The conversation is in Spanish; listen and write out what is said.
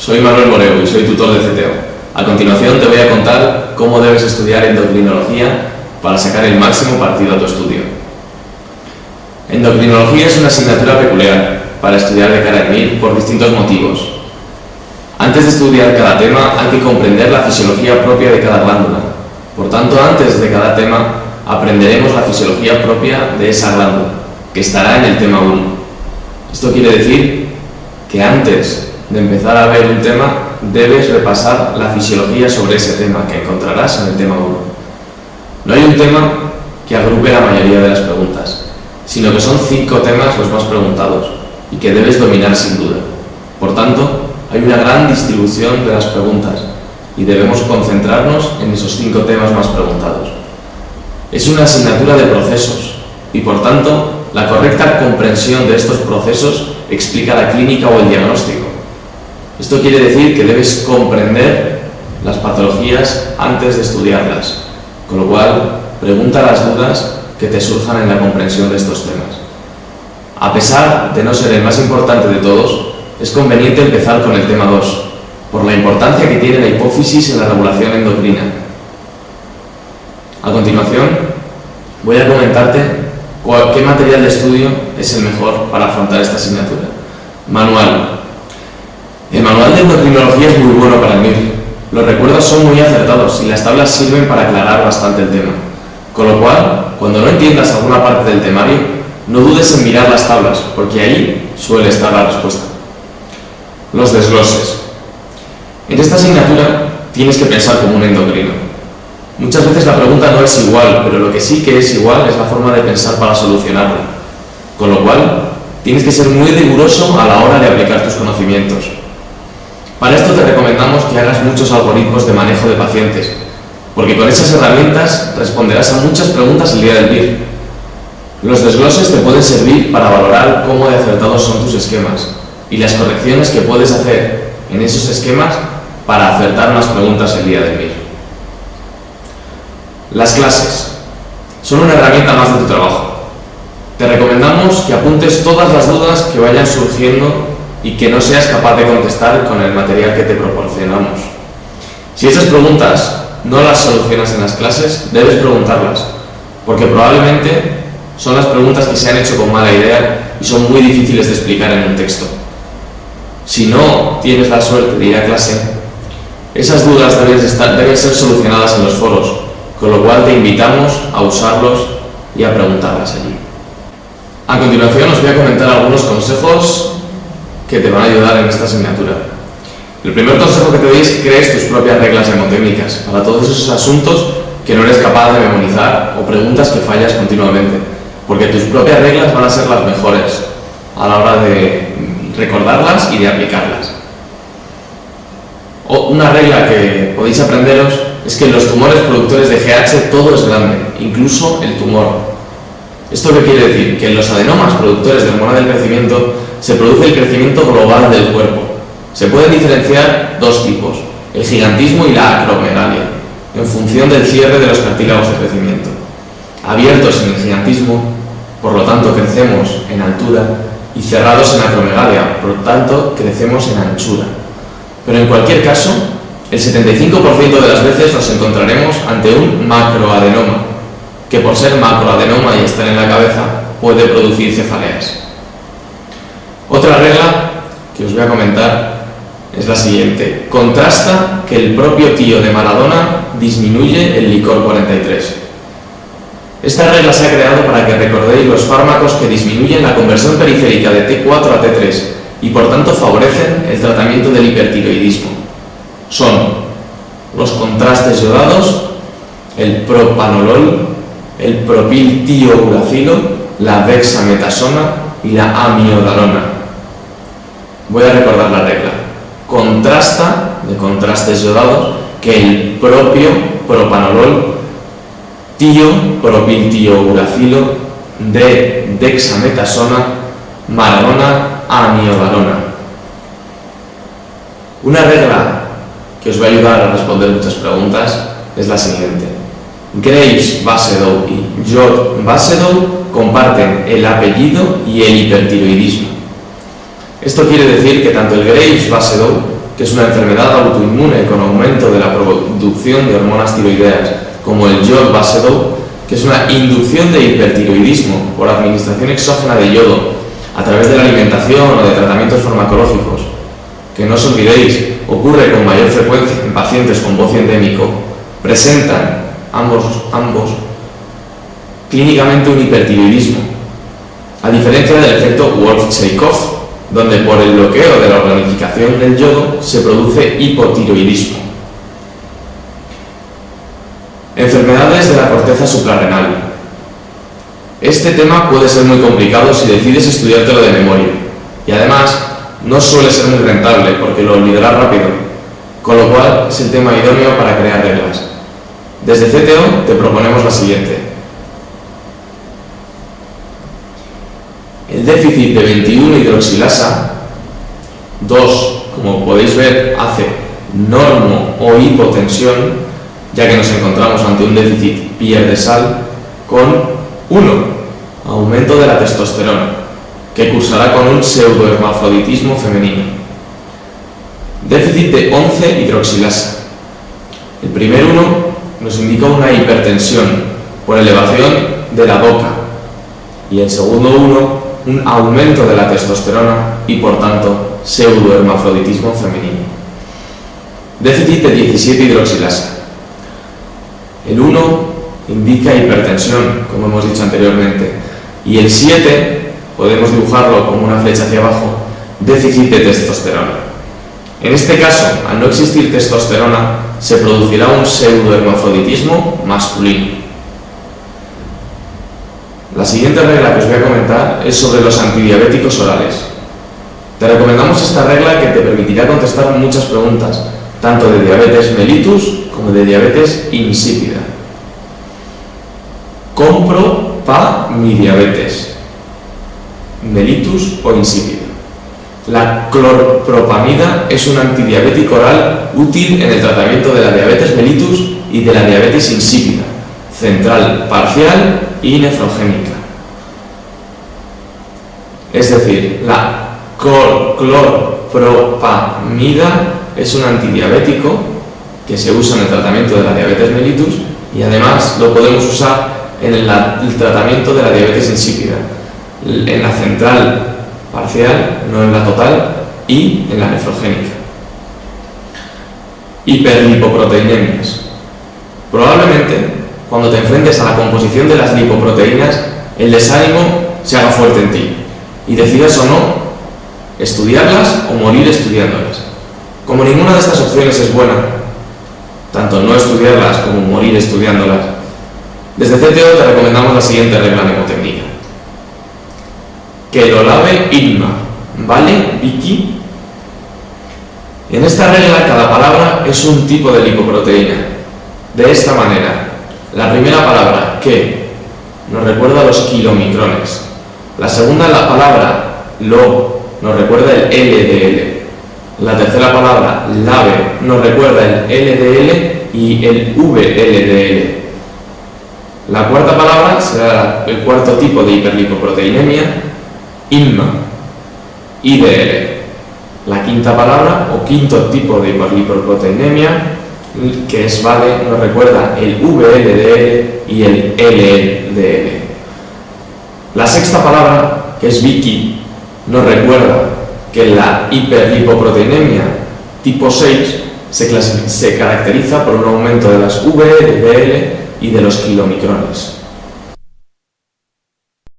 Soy Manuel Moreu y soy tutor de CTO. A continuación te voy a contar cómo debes estudiar endocrinología para sacar el máximo partido a tu estudio. Endocrinología es una asignatura peculiar para estudiar de cara al MIR por distintos motivos. Antes de estudiar cada tema hay que comprender la fisiología propia de cada glándula. Por tanto, antes de cada tema aprenderemos la fisiología propia de esa glándula, que estará en el tema 1. Esto quiere decir que antes de empezar a ver un tema debes repasar la fisiología sobre ese tema que encontrarás en el tema 1. No hay un tema que agrupe la mayoría de las preguntas, sino que son 5 temas los más preguntados y que debes dominar sin duda. Por tanto, hay una gran distribución de las preguntas y debemos concentrarnos en esos 5 temas más preguntados. Es una asignatura de procesos y, por tanto, la correcta comprensión de estos procesos explica la clínica o el diagnóstico. Esto quiere decir que debes comprender las patologías antes de estudiarlas, con lo cual pregunta las dudas que te surjan en la comprensión de estos temas. A pesar de no ser el más importante de todos, es conveniente empezar con el tema 2, por la importancia que tiene la hipófisis en la regulación endocrina. A continuación, voy a comentarte qué material de estudio es el mejor para afrontar esta asignatura. Manual. El manual de endocrinología es muy bueno para el MIR. Los recuerdos son muy acertados y las tablas sirven para aclarar bastante el tema. Con lo cual, cuando no entiendas alguna parte del temario, no dudes en mirar las tablas, porque ahí suele estar la respuesta. Los desgloses. En esta asignatura tienes que pensar como un endocrino. Muchas veces la pregunta no es igual, pero lo que sí que es igual es la forma de pensar para solucionarla. Con lo cual, tienes que ser muy riguroso a la hora de aplicar tus conocimientos. Para esto te recomendamos que hagas muchos algoritmos de manejo de pacientes, porque con esas herramientas responderás a muchas preguntas el día del MIR. Los desgloses te pueden servir para valorar cómo de acertados son tus esquemas y las correcciones que puedes hacer en esos esquemas para acertar más preguntas el día del MIR. Las clases son una herramienta más de tu trabajo. Te recomendamos que apuntes todas las dudas que vayan surgiendo y que no seas capaz de contestar con el material que te proporcionamos. Si esas preguntas no las solucionas en las clases, debes preguntarlas, porque probablemente son las preguntas que se han hecho con mala idea y son muy difíciles de explicar en un texto. Si no tienes la suerte de ir a clase, esas dudas deben ser solucionadas en los foros, con lo cual te invitamos a usarlos y a preguntarlas allí. A continuación os voy a comentar algunos consejos que te van a ayudar en esta asignatura. El primer consejo que te doy es que crees tus propias reglas hemotécnicas para todos esos asuntos que no eres capaz de memorizar o preguntas que fallas continuamente, porque tus propias reglas van a ser las mejores a la hora de recordarlas y de aplicarlas. Una regla que podéis aprenderos es que en los tumores productores de GH todo es grande, incluso el tumor. ¿Esto qué quiere decir? Que en los adenomas productores de hormona del crecimiento se produce el crecimiento global del cuerpo. Se pueden diferenciar dos tipos, el gigantismo y la acromegalia, en función del cierre de los cartílagos de crecimiento. Abiertos en el gigantismo, por lo tanto crecemos en altura, y cerrados en acromegalia, por lo tanto crecemos en anchura. Pero en cualquier caso, el 75% de las veces nos encontraremos ante un macroadenoma, que por ser macroadenoma y estar en la cabeza, puede producir cefaleas. Otra regla que os voy a comentar es la siguiente. Contrasta que el propio tío de Maradona disminuye el licor 43. Esta regla se ha creado para que recordéis los fármacos que disminuyen la conversión periférica de T4 a T3 y por tanto favorecen el tratamiento del hipertiroidismo. Son los contrastes yodados, el propanolol, el propiltiouracilo, la dexametasona y la amiodarona. Voy a recordar la regla. Contrasta, de contrastes yodados, que el propio propanolol, propiltiouracilo, de dexametasona, maradona, amiodarona. Una regla que os va a ayudar a responder muchas preguntas es la siguiente. Graves Basedow y Jod Basedow comparten el apellido y el hipertiroidismo. Esto quiere decir que tanto el Graves Basedow que es una enfermedad autoinmune con aumento de la producción de hormonas tiroideas, como el yodo-basedow, que es una inducción de hipertiroidismo por administración exógena de yodo a través de la alimentación o de tratamientos farmacológicos, que no os olvidéis, ocurre con mayor frecuencia en pacientes con bocio endémico, presentan ambos clínicamente un hipertiroidismo, a diferencia del efecto Wolff-Chaikoff, donde por el bloqueo de la organificación del yodo se produce hipotiroidismo. Enfermedades de la corteza suprarrenal. Este tema puede ser muy complicado si decides estudiártelo de memoria, y además no suele ser muy rentable porque lo olvidarás rápido, con lo cual es el tema idóneo para crear reglas. Desde CTO te proponemos la siguiente. El déficit de 21-hidroxilasa 2, como podéis ver, hace normo o hipotensión, ya que nos encontramos ante un déficit pierde sal, con 1, aumento de la testosterona, que cursará con un pseudohermafroditismo femenino. Déficit de 11-hidroxilasa. El primer 1 nos indica una hipertensión por elevación de la DOCA y el segundo 1 un aumento de la testosterona y por tanto pseudohermafroditismo femenino. Déficit de 17-hidroxilasa. El 1 indica hipertensión, como hemos dicho anteriormente, y el 7 podemos dibujarlo como una flecha hacia abajo, déficit de testosterona. En este caso, al no existir testosterona, se producirá un pseudohermafroditismo masculino. La siguiente regla que os voy a comentar es sobre los antidiabéticos orales. Te recomendamos esta regla que te permitirá contestar muchas preguntas, tanto de diabetes mellitus como de diabetes insípida. ¿Compro mi diabetes? ¿Mellitus o insípida? La clorpropamida es un antidiabético oral útil en el tratamiento de la diabetes mellitus y de la diabetes insípida, central parcial y nefrogénica. Es decir, la clorpropamida es un antidiabético que se usa en el tratamiento de la diabetes mellitus y además lo podemos usar en el tratamiento de la diabetes insípida, en la central parcial, no en la total, y en la nefrogénica. Hiperlipoproteinemias. Probablemente, cuando te enfrentes a la composición de las lipoproteínas, el desánimo se haga fuerte en ti y decidas o no estudiarlas o morir estudiándolas. Como ninguna de estas opciones es buena, tanto no estudiarlas como morir estudiándolas, desde CTO te recomendamos la siguiente regla mnemotécnica. Que lo lave Inma, ¿vale, Vicky? En esta regla cada palabra es un tipo de lipoproteína. De esta manera, la primera palabra, que, nos recuerda a los kilomicrones. La segunda palabra, lo, nos recuerda el LDL. La tercera palabra, lave, nos recuerda el LDL y el VLDL. La cuarta palabra será el cuarto tipo de hiperlipoproteinemia, INMA, IDL. La quinta palabra o quinto tipo de hiperlipoproteinemia, que es vale, nos recuerda el VLDL y el LLDL. La sexta palabra, que es Vicky, nos recuerda que la hiperlipoproteinemia tipo 6 se caracteriza por un aumento de las VLDL y de los kilomicrones.